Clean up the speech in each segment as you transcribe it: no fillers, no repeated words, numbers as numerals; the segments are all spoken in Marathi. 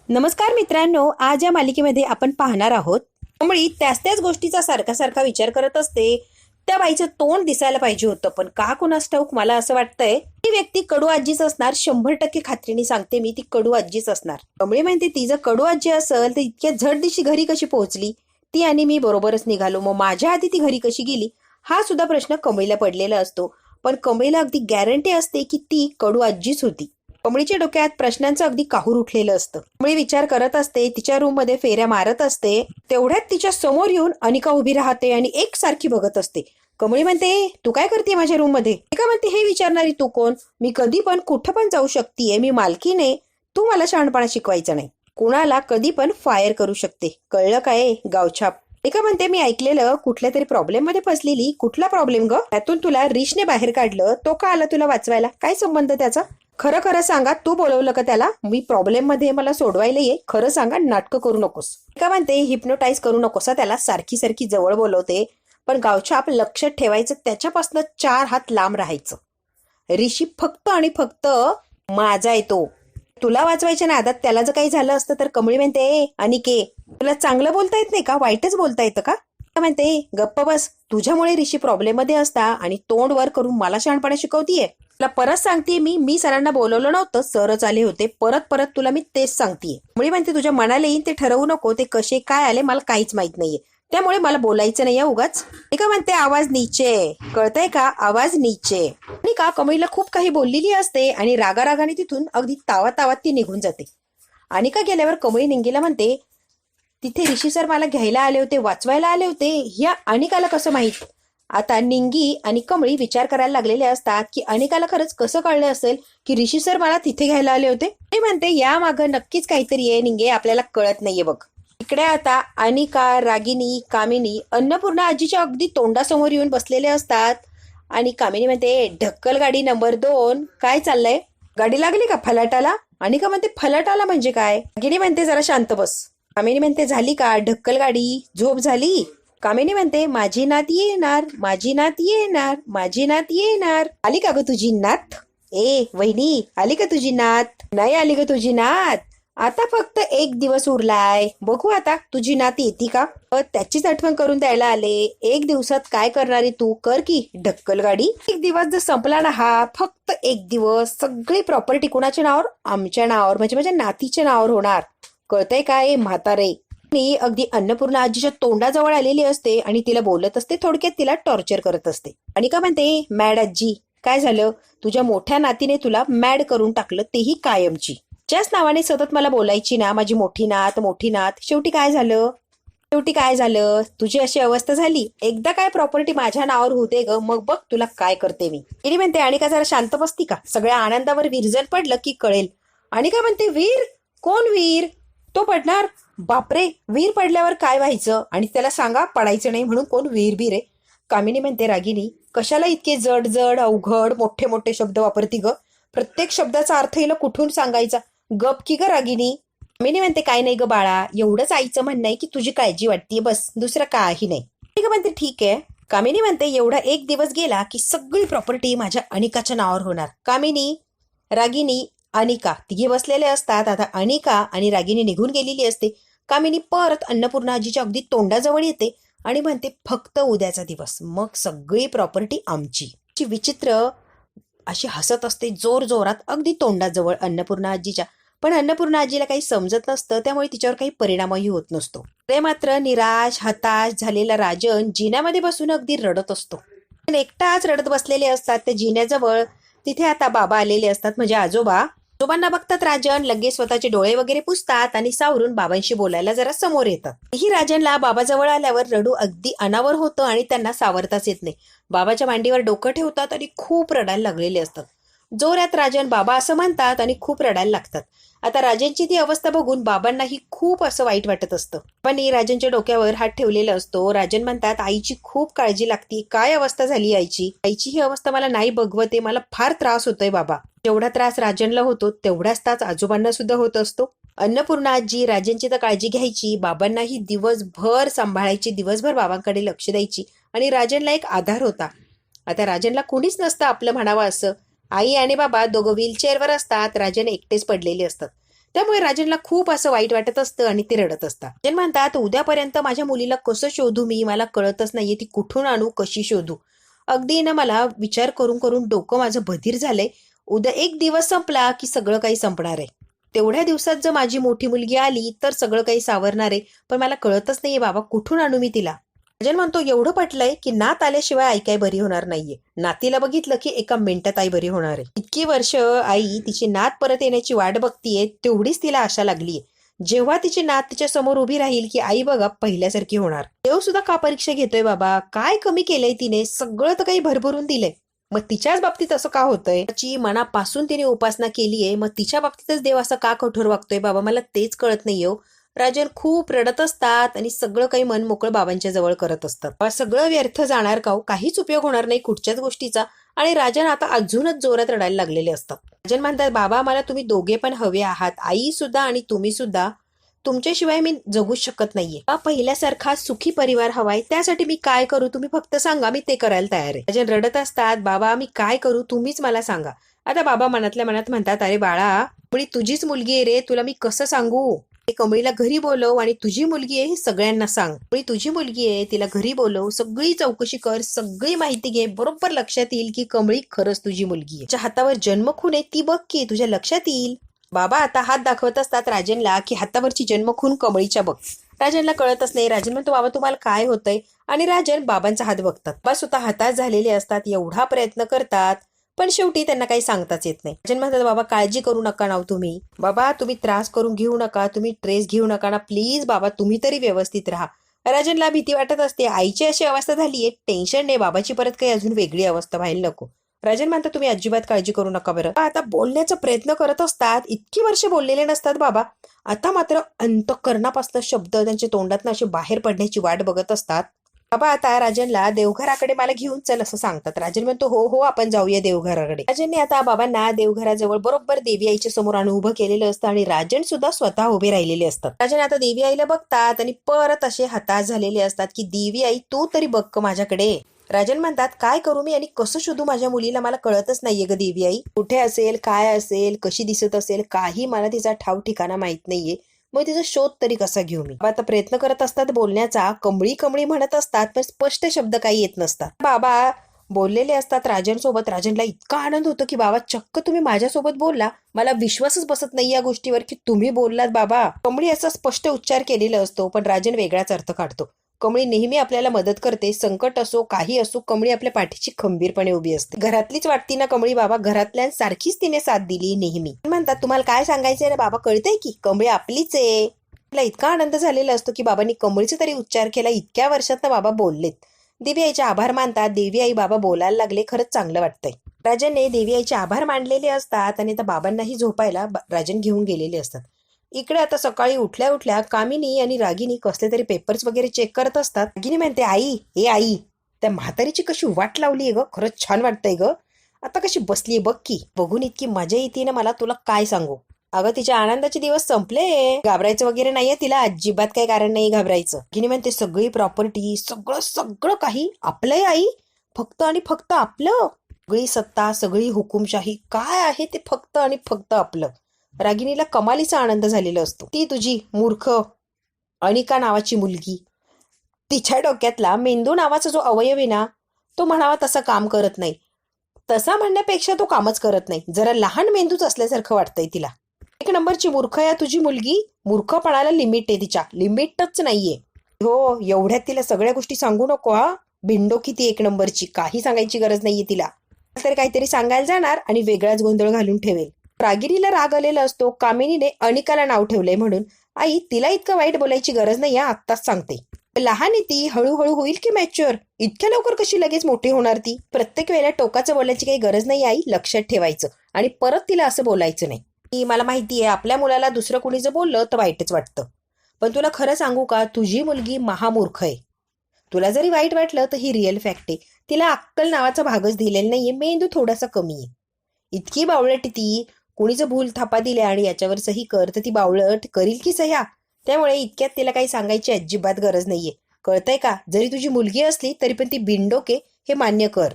नमस्कार मित्रांनो, आज या मालिकेमध्ये आपण पाहणार आहोत. कमळी त्याच गोष्टीचा सारखा सारखा विचार करत असते. त्या बाईचं तोंड दिसायला पाहिजे होतं, पण का कुणास ठाऊक मला असं वाटतंय ती व्यक्ती कडू आजीच असणार. 100% खात्रीने सांगते मी, ती कडू आजीच असणार. कमळी म्हणते ती जर कडू आजी असेल तर इतक्या झट दिशी घरी कशी पोहोचली. ती आणि मी बरोबरच निघालो, मग माझ्या आधी ती घरी कशी गेली हा सुद्धा प्रश्न कमळीला पडलेला असतो. पण कमळीला अगदी गॅरंटी असते की ती कडू आजीच होती. कमळीच्या डोक्यात प्रश्नांचं अगदी काहूर उठलेलं असतं. कमळी विचार करत असते, तिच्या रूम मध्ये फेऱ्या मारत असते. तेवढ्यात तिच्या समोर येऊन अनिका उभी राहते आणि एकसारखी बघत असते. कमळी म्हणते, तू काय करते माझ्या रूम मध्ये? अनिका म्हणते, हे विचारणारी तू कोण? मी कधी पण कुठं पण जाऊ शकते, मी मालकीने. तू मला शहाणपणा शिकवायचा नाही. कुणाला कधी पण फायर करू शकते, कळलं काय गावछाप? अनिका म्हणते, मी ऐकलेलं कुठल्या तरी प्रॉब्लेम मध्ये फसलेली. कुठला प्रॉब्लेम ग? त्यातून तुला रिशने बाहेर काढलं, तो का आला तुला वाचवायला? काय संबंध त्याचा? खरं खरं सांगा, तू बोलवलं का त्याला? मी प्रॉब्लेम मध्ये मला सोडवायला ये, खरं सांगा, नाटकं करू नकोस. का म्हणते, हिप्नोटाईज करू नकोस त्याला. सारखी सारखी जवळ बोलवते, पण गावछाप लक्षात ठेवायचं, त्याच्यापासून 4 हात लांब राहायचं. ऋषी फक्त आणि फक्त माझा आहे तो. तुला वाचवायच्या नादात त्याला जर काही झालं असतं तर कमळी म्हणते, अनिके तुला चांगलं बोलता येत नाही का? वाईटच बोलता येतं का? म्हणते, गप्प बस. तुझ्यामुळे ऋषी प्रॉब्लेम मध्ये असता आणि तोंड वर करून मला शहाणपणा शिकवतीये. तुला परत सांगते मी सरांना बोलवलं नव्हतं, सरच आले होते. परत परत तुला मी तेच सांगतेय. मुळी म्हणते, तुझ्या मनाला येईन ते ठरवू नको. ते कसे काय आले मला काहीच माहित नाहीये, त्यामुळे मला बोलायचं नाहीये उगाच. का म्हणते, आवाज नीचे, कळतंय का? आवाज नीचे. आणि का कमळीला खूप काही बोललेली असते आणि रागारागाने तिथून अगदी तावात ती निघून जाते. आणि का गेल्यावर कमळी निंगीला म्हणते, तिथे ऋषी सर मला घ्यायला आले होते, वाचवायला आले होते, या अनिकाला कसं माहित? आता निंगी आणि कमळी विचार करायला लागलेले असतात की अनिकाला खरंच कसं कळलं असेल की ऋषी सर मला तिथे घ्यायला आले होते. आणि म्हणते, या मागं नक्कीच काहीतरी आहे निंगे, आपल्याला कळत नाहीये बघ. इकडे आता अनिका, रागिनी, कामिनी अन्नपूर्णा आजीच्या अगदी तोंडासमोर येऊन बसलेले असतात. आणि कामिनी म्हणते, ढक्कल गाडी नंबर 2, काय चाललंय? गाडी लागली का फलाटाला? अनिका म्हणते, फलाटाला म्हणजे काय? रागिनी म्हणते, जरा शांत बस. कामिनी म्हणते, झाली का ढक्कल गाडी? झोप झाली? कामिनी म्हणते, माझी नात येणार, माझी नात येणार, माझी नात येणार. आली का ग तुझी नात? ए वहिनी, आली का तुझी नात? नाही आली ग तुझी नात. आता फक्त 1 दिवस उरलाय, बघू आता तुझी नात येते का? त्याचीच आठवण करून द्यायला आले. 1 दिवसात काय करणारी तू? कर की ढक्कल गाडी. 1 दिवस जर संपला ना हा, फक्त 1 दिवस, सगळी प्रॉपर्टी कुणाच्या नावावर? आमच्या नावावर, म्हणजे माझ्या नातीच्या नावावर होणार. कळतंय काय म्हातारे? मी अगदी अन्नपूर्णा आजीच्या तोंडाजवळ आलेली असते आणि तिला बोलत असते, थोडक्यात तिला टॉर्चर करत असते. आणि का म्हणते, मॅड आजी काय झालं? तुझ्या मोठ्या नातीने तुला मॅड करून टाकलं, तेही कायमची. ज्याच नावाने सतत मला बोलायची ना, माझी मोठी नात, मोठी नात. शेवटी काय झालं? शेवटी काय झालं? तुझी अशी अवस्था झाली. एकदा काय प्रॉपर्टी माझ्या नावावर होते ग, मग बघ तुला काय करते मी. तिने म्हणते, आणि का जरा शांत बसती का? सगळ्या आनंदावर विरजण पडलं की कळेल. आणि का म्हणते, वीर? कोण वीर? तो पडणार? बापरे, वीर पडल्यावर काय व्हायचं? आणि त्याला सांगा पडायचं नाही म्हणून. कोण वीर बीर आहे? कामिनी म्हणते, रागिनी कशाला इतके जड जड अवघड मोठे मोठे शब्द वापरती ग? प्रत्येक शब्दाचा अर्थ हिला कुठून सांगायचा? गप की ग रागिनी. कामिनी म्हणते, काय नाही ग बाळा, एवढंच आईचं म्हणणं आहे की तुझी काळजी वाटते, बस, दुसरं काही नाही. म्हणते, ठीक आहे. कामिनी म्हणते, एवढा 1 दिवस गेला की सगळी प्रॉपर्टी माझ्या अनिकाच्या नावावर होणार. कामिनी, रागिनी, अनिका तिघे बसलेले असतात. आता अनिका आणि रागिनी निघून गेलेली असते. कामिनी परत अन्नपूर्णा आजीच्या अगदी तोंडाजवळ येते आणि म्हणते, फक्त उद्याचा दिवस, मग सगळी प्रॉपर्टी आमची. विचित्र अशी हसत असते जोर जोरात अगदी तोंडाजवळ अन्नपूर्णा आजीच्या. पण अन्नपूर्णा आजीला काही समजत नसतं, त्यामुळे तिच्यावर काही परिणामही होत नसतो. ते मात्र निराश हताश झालेला राजन जिन्यामध्ये बसून अगदी रडत असतो. एकटाच रडत बसलेले असतात ते जिन्याजवळ. तिथे आता बाबा आलेले असतात, म्हणजे आजोबा. आजोबांना बघतात राजन लगेच स्वतःचे डोळे वगैरे पुसतात आणि सावरून बाबांशी बोलायला जरा समोर येतात. ही राजनला बाबाजवळ आल्यावर रडू अगदी अनावर होतं आणि त्यांना सावरताच येत नाही. बाबाच्या मांडीवर डोकं ठेवतात आणि खूप रडायला लागलेले असतात. जोरात राजन बाबा असं म्हणतात आणि खूप रडायला लागतात. आता राजनची ती अवस्था बघून बाबांनाही खूप असं वाईट वाटत असतं. पण राजनच्या डोक्यावर हात ठेवलेला असतो. राजन म्हणतात, आईची खूप काळजी लागते. काय अवस्था झाली आईची? आईची ही अवस्था मला नाही बघवते, मला फार त्रास होतोय बाबा. जेवढा त्रास राजनला होतो तेवढाच त्रास आजोबांना सुद्धा होत असतो. अन्नपूर्णा आजी राजनची तर काळजी घ्यायची, बाबांनाही दिवसभर सांभाळायची, दिवसभर बाबांकडे लक्ष द्यायची आणि राजनला एक आधार होता. आता राजनला कोणीच नसतं आपलं म्हणावं असं. आई आणि बाबा दोघं व्हीलचेअरवर असतात, राजन एकटेच पडलेले असतात. त्यामुळे राजनला खूप असं वाईट वाटत असतं आणि ते रडत असतात. राजन म्हणतात, उद्यापर्यंत माझ्या मुलीला कसं शोधू मी, मला कळतच नाहीये, ती कुठून आणू, कशी शोधू. अगदी ना मला विचार करून करून डोकं माझं बधीर झालंय. उद्या एक दिवस संपला की सगळं काही संपणार आहे. तेवढ्या दिवसात जर माझी मोठी मुलगी आली तर सगळं काही सावरणार आहे. पण मला कळतच नाहीये बाबा, कुठून आणू मी तिला. राजन म्हणतो, एवढं पटलंय की नात आल्याशिवाय आई काही बरी होणार नाहीये. नातीला बघितलं की एका मिनिटात आई बरी होणार आहे. इतकी वर्ष आई तिची नात परत येण्याची वाट बघतीये, तेवढीच तिला आशा लागलीये. जेव्हा तिची नात तिच्या समोर उभी राहील की आई बघा पहिल्यासारखी होणार. देव सुद्धा का परीक्षा घेतोय बाबा, काय कमी केलंय तिने, सगळं तर काही भरभरून दिलंय. मग तिच्याच बाबतीत असं का होतंय. तिची मनापासून तिने उपासना केलीये, मग तिच्या बाबतीतच देव असं का कठोर वागतोय बाबा, मला तेच कळत नाहीये हो. राजन खूप रडत असतात आणि सगळं काही मन मोकळं बाबांच्या जवळ करत असतात. सगळं व्यर्थ जाणार का हो, काहीच उपयोग होणार नाही कुठच्याच गोष्टीचा. आणि राजन आता अजूनच जोरात रडायला लागलेले असतात. राजन म्हणतात, बाबा मला तुम्ही दोघे पण हवे आहात, आई सुद्धा आणि तुम्ही सुद्धा. तुमच्याशिवाय मी जगूच शकत नाहीये. पहिल्यासारखा सुखी परिवार हवाय, त्यासाठी मी काय करू तुम्ही फक्त सांगा, मी ते करायला तयार आहे. राजन रडत असतात, बाबा मी काय करू तुम्हीच मला सांगा. आता बाबा मनातल्या मनात म्हणतात, अरे बाळा कमळी तुझीच मुलगी आहे रे, तुला मी कसं सांगू. कमळीला घरी बोलव आणि तुझी मुलगी आहे हे सगळ्यांना सांग. कमळी तुझी मुलगी आहे, तिला घरी बोलव, सगळी चौकशी कर, सगळी माहिती घे, बरोबर लक्षात येईल की कमळी खरंच तुझी मुलगी आहे. तुझ्या हातावर जन्मखून आहे ती बघ की तुझ्या लक्षात येईल. बाबा आता हात दाखवत असतात राजनला की हातावरची जन्मखून कमळीच्या बघ. राजनला कळतच नाही. राजन म्हणतो, बाबा तुम्हाला काय होतंय. आणि राजन बाबांचा हात बघतात. बाबा स्वतः हातात झालेले असतात, एवढा प्रयत्न करतात पण शेवटी त्यांना काही सांगताच येत नाही. राजन म्हणतात, बाबा काळजी करू नका ना तुम्ही, बाबा तुम्ही त्रास करून घेऊ नका, तुम्ही ट्रेस घेऊ नका ना प्लीज बाबा, तुम्ही तरी व्यवस्थित राहा. राजनला भीती वाटत असते, आईची अशी अवस्था झालीये, टेन्शन नाही, बाबाची परत काही अजून वेगळी अवस्था व्हायला नको. राजन म्हणतात, तुम्ही अजिबात काळजी करू नका बरं. आता बोलण्याचा प्रयत्न करत असतात, इतकी वर्ष बोललेले नसतात बाबा, आता मात्र अंतःकरणापासून शब्द त्यांच्या तोंडातून असे बाहेर पडण्याची वाट बघत असतात. बाबा आता राजनला देवघराकडे मला घेऊन चल असं सांगतात. राजन म्हणतो, हो हो आपण जाऊया देवघराकडे. राजनने आता बाबांना देवघराजवळ बरोबर देवी आईच्या समोर आणून उभं केलेलं असतं आणि राजन सुद्धा स्वतः उभे राहिलेले असतात. राजन आता देवी आईला बघतात आणि परत असे हताश झालेले असतात की देवी आई तू तरी बघ माझ्याकडे. राजन म्हणतात, काय करू मी आणि कसं शोधू माझ्या मुलीला, मला कळतच नाहीये ग देवी आई, कुठे असेल, काय असेल, कशी दिसत असेल, काही मला तिचा ठाव ठिकाणा माहित नाहीये. मग तिचा शोध तरी कसा घेऊ मी. आता प्रयत्न करत असतात बोलण्याचा, कमळी कमळी म्हणत असतात पण स्पष्ट शब्द काही येत नसतात. बाबा बोललेले असतात राजन सोबत. राजनला इतका आनंद होतो की बाबा चक्क तुम्ही माझ्यासोबत बोलला, मला विश्वासच बसत नाही या गोष्टीवर की तुम्ही बोललात बाबा. कमळी असा स्पष्ट उच्चार केलेला असतो पण राजन वेगळाच अर्थ काढतो. कमळी नेहमी आपल्याला मदत करते, संकट असो काही असो कमळी आपल्या पाठीची खंबीरपणे उभी असते. घरातलीच वाटती ना कमळी बाबा, घरातल्यांसारखीच तिने साथ दिली नेहमी. म्हणतात, तुम्हाला काय सांगायचंय रे बाबा, कळतंय की कमळी आपलीच आहे. मला इतका आनंद झालेला असतो की बाबांनी कमळीचा तरी उच्चार केला, इतक्या वर्षात ना बाबा बोललेत. देवी आईचे आभार मानतात. देवी आई बाबा बोलायला लागले, खरंच चांगलं वाटतंय. राजनने देवी आईचे आभार मानलेले असतात आणि आता बाबांनाही झोपायला राजन घेऊन गेलेले असतात. इकडे आता सकाळी उठल्या उठल्या कामिनी आणि रागिनी कसले तरी पेपर्स वगैरे चेक करत असतात. रागिनी म्हणते, आई हे आई, त्या म्हातारीची कशी वाट लावलीये ग, खरंच छान वाटतंय ग, आता कशी बसलीये बघ की, बघून इतकी मजा येते ना मला, तुला काय सांगू. अगं तिच्या आनंदाचे दिवस संपले, घाबरायचं वगैरे नाहीये तिला, अजिबात काही कारण नाही घाबरायचं. रागिनी म्हणते, सगळी प्रॉपर्टी सगळं सगळं काही आपलंय आई, फक्त आणि फक्त आपलं, सगळी सत्ता सगळी हुकुमशाही काय आहे ते फक्त आणि फक्त आपलं. रागिनीला कमालीचा आनंद झालेला असतो. ती तुझी मूर्ख अनिका नावाची मुलगी, तिच्या डोक्यातला मेंदू नावाचा जो अवयव आहे ना, तो म्हणावा तसं काम करत नाही. तसा म्हणण्यापेक्षा तो कामच करत नाही, जरा लहान मेंदूच असल्यासारखं वाटतंय तिला. एक नंबरची मूर्ख या तुझी मुलगी, मूर्खपणाला लिमिट आहे, तिच्या लिमिटच नाहीये. हो एवढ्यात तिला सगळ्या गोष्टी सांगू नको हा, भिंडो किती एक नंबरची, काही सांगायची गरज नाहीये तिला. तर काहीतरी सांगायला जाणार आणि वेगळाच गोंधळ घालून ठेवेल. रागिनीला राग आलेला असतो, कामिनीने अनिकाला नाव ठेवलंय म्हणून. आई तिला इतकं वाईट बोलायची गरज नाही, आत्ताच सांगते. लहान आहे ती, हळूहळू होईल की मॅच्युअर, इतक्या लवकर कशी लगेच मोठी होणार ती. प्रत्येक वेळेला टोकाचं बोलायची काही गरज नाही आई, लक्षात ठेवायचं आणि परत तिला असं बोलायचं नाही. मला माहितीये आपल्या मुलाला दुसरं कोणी जर बोललं तर वाईटच वाटतं, पण तुला खरं सांगू का, तुझी मुलगी महामूर्ख आहे. तुला जरी वाईट वाटलं तर ही रिअल फॅक्ट आहे. तिला अक्कल नावाचा भागच दिलेला नाहीये, मेंदू थोडासा कमी आहे. इतकी बावळट ती, कोणी जर भूल थापा दिल्या आणि याच्यावर सही कर तर ती बावळट करील की सह्या. त्यामुळे इतक्यात तिला काही सांगायची अजिबात गरज नाहीये, कळतंय का. जरी तुझी मुलगी असली तरी पण ती बिनडोके, हे मान्य कर.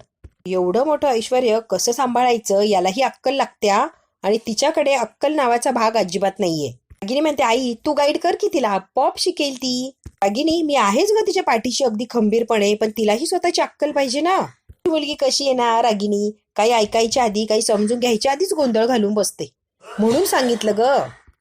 एवढं मोठं ऐश्वर्य कसं सांभाळायचं यालाही अक्कल लागत्या. आणि तिच्याकडे अक्कल नावाचा भाग अजिबात नाहीये. रागिनी म्हणते, आई तू गाईड कर की तिला, पॉप शिकेल ती. रागिनी, मी आहेच ग तिच्या पाठीशी अगदी खंबीरपणे, पण तिलाही स्वतःची अक्कल पाहिजे ना. ती मुलगी कशी आहे ना रागिनी, काही ऐकायच्या आधी, काही समजून घ्यायच्या आधीच गोंधळ घालून बसते. म्हणून सांगितलं ग.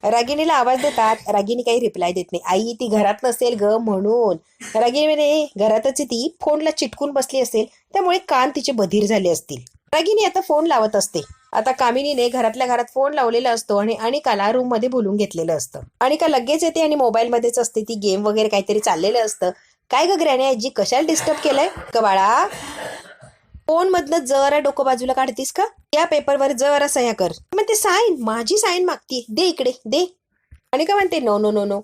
रागिनीला आवाज देतात. रागिनी काही रिप्लाय देत नाही. आई ती घरात नसेल ग म्हणून. रागिनी म्हणे, घरातच आहे ती, फोनला चिटकून बसली असेल, त्यामुळे कान तिचे बधीर झाले असतील. रागिनी आता फोन लावत असते. आता कामिनीने घरातल्या घरात फोन लावलेला असतो आणि अनिकाला रूम मध्ये बोलून घेतलेलं असतं. अनिका लगेच येते आणि मोबाईल मध्येच असते. ती गेम वगैरे काहीतरी चाललेलं असतं. काय ग ग्रॅनी आजी, कशाला डिस्टर्ब केलंय का बाळा? फोन मधनं जरा डोकं बाजूला काढतीस का? या पेपरवर जरा सह्या कर. म्हणते साईन, माझी साईन मागती, दे इकडे दे. अनिका म्हणते, नो नो नो नो,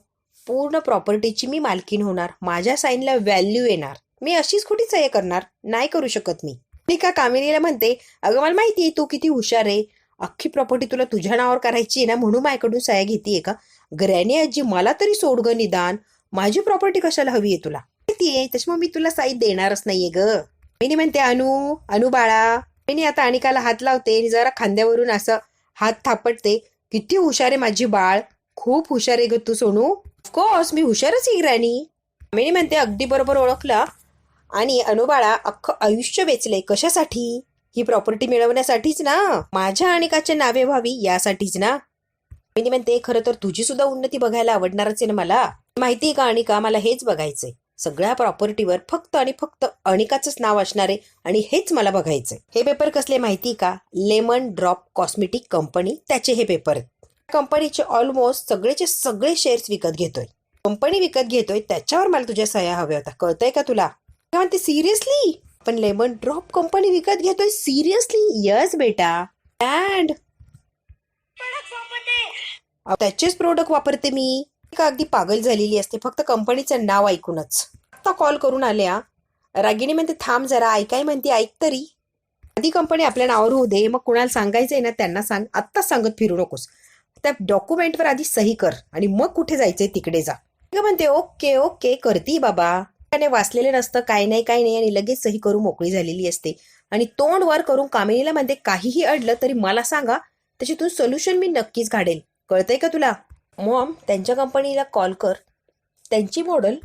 पूर्ण प्रॉपर्टीची मी मालकीन होणार, माझ्या साईनला व्हॅल्यू येणार, मी अशीच खोटी सह्या करणार नाही, करू शकत मी. अनिका कामिनीला म्हणते, अगं मला माहितीये तू किती हुशार आहे, अख्खी प्रॉपर्टी तुला तुझ्या नावावर करायची आहे ना, म्हणून माझ्याकडून सह्या घेतीये का? ग्रॅनी आजी मला तरी सोड ग निदान, माझी प्रॉपर्टी कशाला हवी आहे तुला माहितीये, त्याच्यामुळे मी तुला साई देणारच नाहीये ग. मिनी म्हणते, अनु अनु बाळा. मिनी आता अनिकाला हात लावते आणि जरा खांद्यावरून असं हात थापटते. किती हुशार आहे माझी बाळ, खूप हुशार आहे ग तू सोनू. ऑफकोर्स मी हुशारच आहे ग्रॅनी. मिनी म्हणते, अगदी बरोबर ओळखला. आणि अनुबाळा अख्खं आयुष्य वेचले कशासाठी? ही प्रॉपर्टी मिळवण्यासाठीच ना, माझ्या अनिकाच्या नावे व्हावी यासाठीच ना. मिनी म्हणते, खरं तर तुझी सुद्धा उन्नती बघायला आवडणारच आहे ना मला. माहितीये का अनिका, मला हेच बघायचंय, सगळ्या प्रॉपर्टीवर फक्त आणि फक्त अनिकाचंच नाव असणार आहे आणि हेच मला बघायचंय. हे पेपर कसले माहिती का? लेमन ड्रॉप कॉस्मेटिक कंपनी, त्याचे हे पेपर आहेत. कंपनीचे ऑलमोस्ट सगळेचे सगळे शेअर्स विकत घेतोय, कंपनी विकत घेतोय, त्याच्यावर मला तुझ्या सह्या हव्या होत्या, कळतंय का तुला? काय म्हणते, सिरियसली? पण लेमन ड्रॉप कंपनी विकत घेतोय सिरियसली? यस बेटा, अँड त्याचेच प्रोडक्ट वापरते मी. का अगदी पागल झालेली असते फक्त कंपनीचं नाव ऐकूनच. आता कॉल करून आल्या. रागिणी म्हणते, थांब जरा, ऐकाय म्हणते, ऐक तरी. आधी कंपनी आपल्या नावावर होऊ दे, मग कुणाला सांगायचंय ना त्यांना सांग, आत्ताच सांगत फिरू नकोस. त्या डॉक्युमेंटवर आधी सही कर आणि मग कुठे जायचंय तिकडे जा. म्हणते, ओके ओके करती बाबा. त्याने वाचलेलं नसतं, काय नाही आणि लगेच सही करून मोकळी झालेली असते. आणि तोंड वर करून कामिनीला म्हणते, काहीही अडलं तरी मला सांगा, त्याच्यातून सोल्युशन मी नक्कीच काढेल, कळतंय का तुला? मॉम, त्यांच्या कंपनीला कॉल कर, त्यांची मॉडेल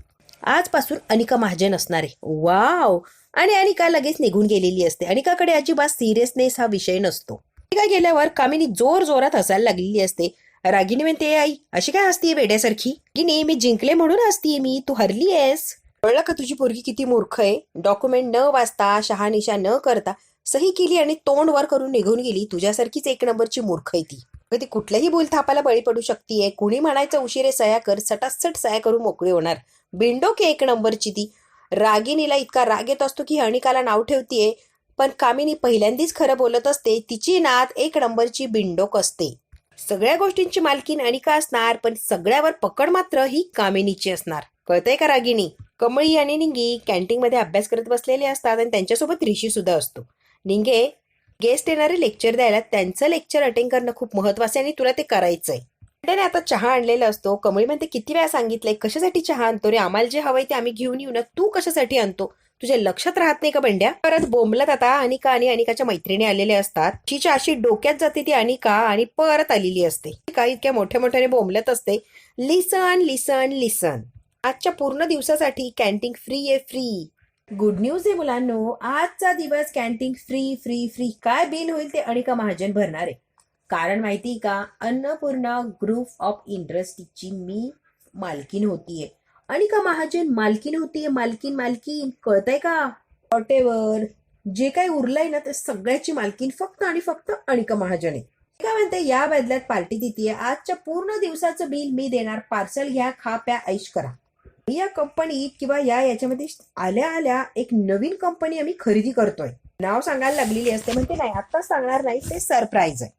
आजपासून अनिका महाजन असणार आहे. वाव. आणि अनिका लगेच निघून गेलेली असते. अनिकाकडे अजिबात सिरियसनेस हा विषय नसतो. अनिका गेल्यावर कामिनी जोर जोरात हसायला लागलेली असते. रागिनी म्हणते, आई अशी काय हसतीये वेड्यासारखी? रागिनी, मी जिंकले म्हणून हसतीये मी, तू हरली आहेस. कळलं का तुझी पोरगी किती मूर्ख आहे? डॉक्युमेंट न वाचता, शहानिशा न करता सही केली आणि तोंड वर करून निघून गेली. तुझ्यासारखीच एक नंबरची मूर्ख आहे ती. ती कुठल्याही बोलथापाला बळी पडू शकतीये. कुणी म्हणायचं उशिरे सया कर, सटासट सया करून मोकळी होणार. बिंडोक एक नंबरची ती. रागिनीला इतका राग येत असतो की अनिकाला नाव ठेवतीये, पण कामिनी पहिल्यांदाच खरं बोलत असते. तिची नात एक नंबरची बिंडोक असते. सगळ्या गोष्टींची मालकीन अनिका असणार, पण सगळ्यावर पकड मात्र ही कामिनीची असणार, कळतंय का रागिनी? कमळी आणि निंगी कॅन्टीन मध्ये अभ्यास करत बसलेले असतात आणि त्यांच्यासोबत ऋषी सुद्धा असतो. निंगे गेस्ट येणारे लेक्चर द्यायला, त्यांचं लेक्चर अटेंड करणं खूप महत्वाचं आहे आणि तुला ते करायचंय. त्याने आता चहा आणलेला असतो. कमळी म्हणते, किती वेळा सांगितलंय, कशासाठी चहा आणतो रे? आम्हाला जे हवंय ते आम्ही घेऊन येऊ ना, तू कशासाठी आणतो? तुझ्या लक्षात राहत नाही का बंड्या? परत बोंबलत आता अनिका आणि अनिकाच्या मैत्रिणी आलेले असतात. तिच्या अशी डोक्यात जाते ती अनिका आणि परत आलेली असते. काय इतक्या मोठ्या मोठ्याने बोंबलत असते, लिसन लिसन लिसन, आजच्या पूर्ण दिवसासाठी कॅन्टीन फ्री आहे, फ्री. गुड न्यूज आहे मुलांनो, आजचा दिवस कॅन्टीन फ्री फ्री फ्री. काय बिल होईल ते अनिका महाजन भरणार आहे. कारण माहिती का, अन्नपूर्णा ग्रुप ऑफ इंडस्ट्रीजची मी मालकीन होतीये. अनिका महाजन मालकीन होतीये, मालकीन मालकीन, कळतंय का? वॉटेवर जे काही उरलंय ना, ते सगळ्याची मालकीन फक्त आणि फक्त अनिका महाजन आहे. काय म्हणते, या बदल्यात पार्टी देतीये. आजच्या पूर्ण दिवसाचं बिल मी देणार. पार्सल घ्या, खा प्या, ऐश करा. या कंपनीत किंवा याच्यामध्ये आल्या आल्या एक नवीन कंपनी आम्ही खरेदी करतोय. नाव सांगायला लागलेली असते. म्हणते, नाही आत्ताच सांगणार नाही, ते सरप्राईज आहे.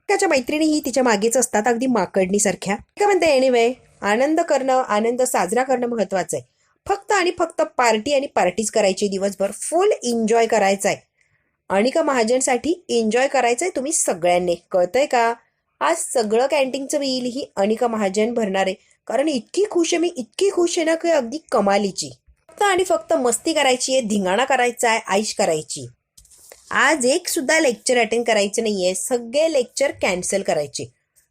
त्याच्या मैत्रिणीही तिच्या मागेच असतात, अगदी माकडणी सारख्या. काय म्हणते, एनिवे आनंद करणं, आनंद साजरा करणं महत्वाचं आहे. फक्त आणि फक्त पार्टी आणि पार्टीज करायची, दिवसभर फुल एन्जॉय करायचा आहे. अनिका महाजनसाठी एन्जॉय करायचंय तुम्ही सगळ्यांनी, कळतंय का? आज सगळं कॅन्टीनचं बिल ही अनिका महाजन भरणार आहे. कारण इतकी खुश आहे मी, इतकी खुश आहे ना की अगदी कमालीची. फक्त आणि फक्त मस्ती करायची आहे, धिंगाणा करायचा आहे, ऐश करायची. आज एक सुद्धा लेक्चर अटेंड करायचं नाहीये, सगळे लेक्चर कॅन्सल करायचे.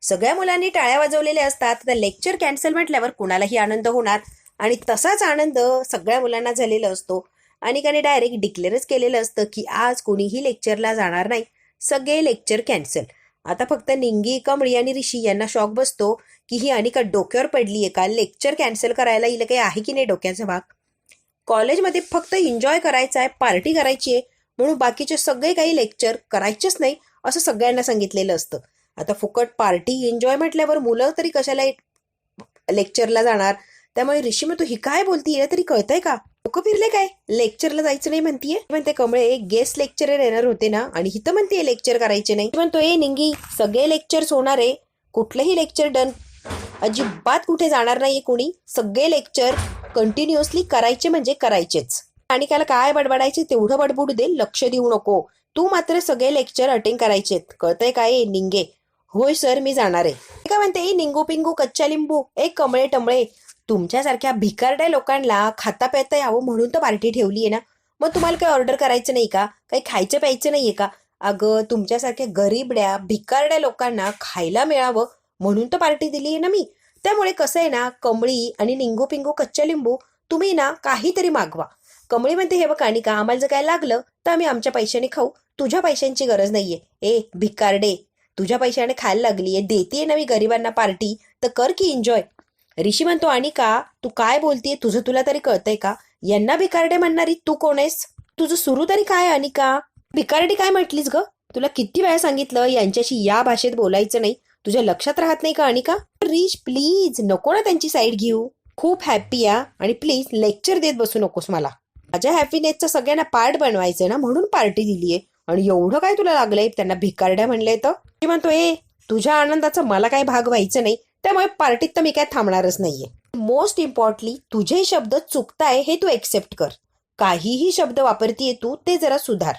सगळ्या मुलांनी टाळ्या वाजवलेल्या असतात, तर लेक्चर कॅन्सल म्हटल्यावर कुणालाही आनंद होणार आणि तसाच आनंद सगळ्या मुलांना झालेला असतो. अनेकाने डायरेक्ट डिक्लेअरच केलेलं असतं की आज कोणीही लेक्चरला जाणार नाही, सगळे लेक्चर कॅन्सल. आता फक्त निंगी, कमळी आणि ऋषी यांना शॉक बसतो की ही अनिका डोक्यावर पडली आहे का? लेक्चर कॅन्सल करायला हिला काही आहे की नाही डोक्याचा भाग? कॉलेजमध्ये फक्त एन्जॉय करायचा आहे, पार्टी करायची आहे, म्हणून बाकीचे सगळे काही लेक्चर करायचेच नाही असं सगळ्यांना सांगितलेलं असतं. आता फुकट पार्टी एन्जॉय म्हटल्यावर मुलं तरी कशाला लेक्चरला जाणार? त्यामुळे ऋषी मग तू ही काय बोलतीये, तरी कळतंय का? डोकं फिरले काय? लेक्चरला जायचं नाही म्हणतीये? म्हणते कमळे गेस्ट लेक्चरर येणार होते ना, आणि हिथं म्हणते लेक्चर करायचे नाही. म्हणतो ए निंगी, सगळे लेक्चर्स होणार आहे, कुठलंही लेक्चर डन अजिबात कुठे जाणार नाहीये कोणी, सगळे लेक्चर कंटिन्युअसली करायचे म्हणजे करायचेच. आणि त्याला काय बडबडायचे तेवढं बडबडू दे, लक्ष देऊ नको. तू मात्र सगळे लेक्चर अटेंड करायचेत, कळतंय काय निंगे? होय सर, मी जाणार आहे. काय म्हणते निंगू पिंगू कच्चा लिंबू, एक कमळे टमळे, तुमच्यासारख्या भिकारड्या लोकांना खाता प्यायता यावं म्हणून तर पार्टी ठेवली आहे ना. मग तुम्हाला काही ऑर्डर करायचं नाही का? काही खायचं प्यायचं नाहीये का? अगं तुमच्यासारख्या गरीबड्या भिकारड्या लोकांना खायला मिळावं म्हणून तर पार्टी दिली आहे ना मी. त्यामुळे कसं आहे ना, कमळी आणि निंगू पिंगू कच्चा लिंबू, तुम्ही ना काहीतरी मागवा. कमळी म्हणते हे बघ आणि का आम्हाला जर काय लागलं तर आम्ही आमच्या पैशाने खाऊ, तुझ्या पैशांची गरज नाहीये. ए भिकारडे, तुझ्या पैशाने खायला लागलीये, देतीये ना मी गरिबांना पार्टी, तर कर की एन्जॉय. ऋषी म्हणतो आणि का तू काय बोलतीये, तुझं तुला तरी कळतंय का? यांना भिकारडे म्हणणारी तू कोण आहेस? तुझं सुरू तरी काय अनिका? भिकारडी काय म्हटलीस ग? तुला किती वेळा सांगितलं यांच्याशी या भाषेत बोलायचं नाही, तुझ्या लक्षात राहत नाही का अनिका? रिश प्लीज नको ना त्यांची साईड घेऊ, खूप हॅप्पी या, आणि प्लीज लेक्चर देत बसू नकोस मला. माझ्या हॅपीनेसचं सगळ्यांना पार्ट बनवायचं ना, म्हणून पार्टी दिलीये, आणि एवढं काय तुला लागलंय त्यांना भिकारड्या म्हणलंय तर? मी म्हणतो ए तुझ्या आनंदाचा मला काय भाग व्हायचं नाही, त्यामुळे पार्टीत तर मी काय थांबणारच नाहीये. मोस्ट इम्पॉर्टंटली तुझे शब्द चुकताय हे तू एक्सेप्ट कर. काहीही शब्द वापरतीये तू ते जरा सुधार.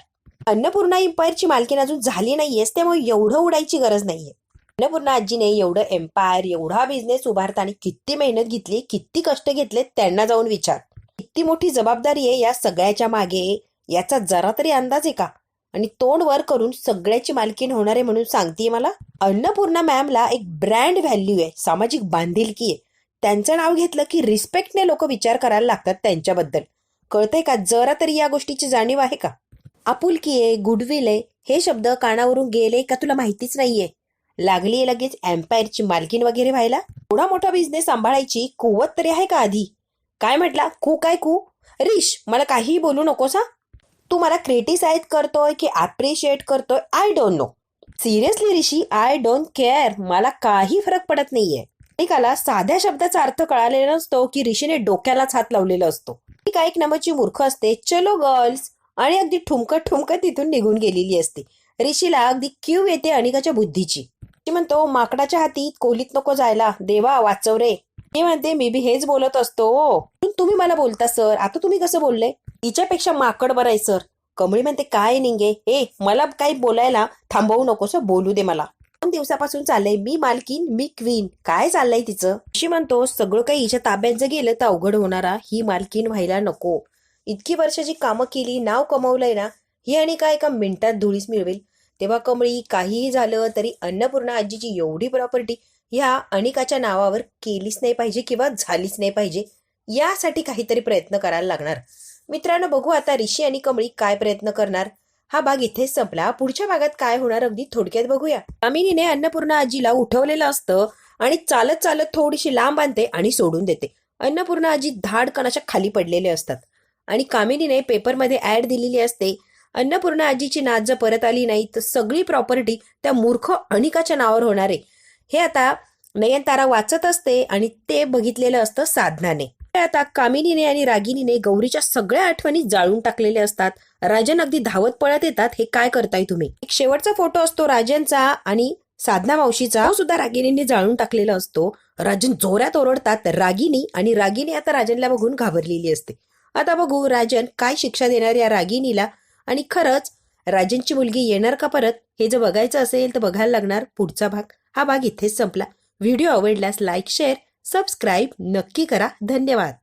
अन्नपूर्णा एम्पायरची मालकीण अजून झाली नाहीयेस, त्यामुळे एवढं उडायची गरज नाहीये. अन्नपूर्णा आजीने एवढं एम्पायर, एवढा बिझनेस उभारताना किती मेहनत घेतली, किती कष्ट घेतले त्यांना जाऊन विचार. किती मोठी जबाबदारी आहे या सगळ्याच्या मागे, याचा जरा तरी अंदाज आहे का? आणि तोंड वर करून सगळ्याची मालकीण होणार आहे म्हणून सांगतेय मला? अन्नपूर्णा मॅमला एक ब्रँड व्हॅल्यू आहे, सामाजिक बांधिलकी आहे. त्यांचं नाव घेतलं की रिस्पेक्टने लोक विचार करायला लागतात त्यांच्याबद्दल. कळतंय का? जरा तरी या गोष्टीची जाणीव आहे का? आपुलकी आहे, गुडविल आहे, हे शब्द कानावरून गेले का तुला माहितीच नाहीये? लागली लगेच एम्पायरची मालकीण वगैरे व्हायला? थोडा मोठा बिझनेस सांभाळायची कुवत तरी आहे का आधी? काय म्हटला? कू काय कू? रिश मला काहीही बोलू नकोस हा. तू मला क्रिटिसाइज करतोय की अप्रिशिएट करतोय, I don't know. Seriously Rishi, I don't care, मला काही फरक पडत नाहीये. एकाला साध्या शब्दाचा अर्थ कळालेला नसतो की ऋषीने डोक्यालाच हात लावलेला असतो. ती काय एक नंबरची मूर्ख असते, चलो गर्ल्स, आणि अगदी ठुमकत ठुमकत तिथून निघून गेलेली असते. ऋषीला अगदी क्यू येते अनिकाच्या बुद्धीची. ती म्हणतो माकडाच्या हाती कोलीत नको जायला, देवा वाचव रे. मी म्हणते मी बी हेच बोलत असतो, तुम्ही मला बोलता सर, आता तुम्ही कसं बोलले? तिच्यापेक्षा माकड बरं आहे सर. कमळी म्हणते काय निंगे, ए मला काही बोलायला थांबवू नकोस, बोलू दे मला. 2 दिवसापासून चाललंय मी मालकीन मी क्वीन, काय चाललंय तिचं? ऋषी म्हणतो सगळं काही हिच्या ताब्यात जर गेलं तर अवघड होणारा, ही मालकीन व्हायला नको. इतकी वर्षाची कामं केली, नाव कमवलंय ना, ही आणि काय एका मिनिटात धुळीस मिळवेल. तेव्हा कमळी काहीही झालं तरी अन्नपूर्णा आजीची एवढी प्रॉपर्टी ह्या अनिकाच्या नावावर केलीच नाही पाहिजे किंवा झालीच नाही पाहिजे. यासाठी काहीतरी प्रयत्न करायला लागणार. मित्रांनो, बघू आता ऋषी आणि कमळी काय प्रयत्न करणार. हा भाग इथेच संपला. पुढच्या भागात काय होणार अगदी थोडक्यात बघूया. कामिनीने अन्नपूर्णा आजीला उठवलेलं असतं आणि चालत चालत थोडीशी लांब आणते आणि सोडून देते. अन्नपूर्णा आजी धाडकन अशा खाली पडलेले असतात आणि कामिनीने पेपरमध्ये ऍड दिलेली असते, अन्नपूर्णा आजीची नात जर परत आली नाही तर सगळी प्रॉपर्टी त्या मूर्ख अनिकाच्या नावावर होणार आहे. हे आता नयनतारा वाचत असते आणि ते बघितलेलं असतं साधनाने. आता कामिनीने आणि रागिनीने गौरीच्या सगळ्या आठवणी जाळून टाकलेल्या असतात. राजन अगदी धावत पळत येतात, हे काय करताय तुम्ही? एक शेवटचा फोटो असतो राजनचा आणि साधना मावशीचा, तो सुद्धा रागिनीने जाळून टाकलेला असतो. राजन जोरात ओरडतात रागिनी, आणि रागिनी आता राजनला बघून घाबरलेली असते. आता बघू राजन काय शिक्षा देणार या रागिनीला, आणि खरंच राजनची मुलगी येणार का परत, हे जर बघायचं असेल तर बघायला लागणार पुढचा भाग. हा भाग इथेच संपला. व्हिडिओ आवडल्यास लाईक, शेअर, सबस्क्राईब नक्की करा. धन्यवाद.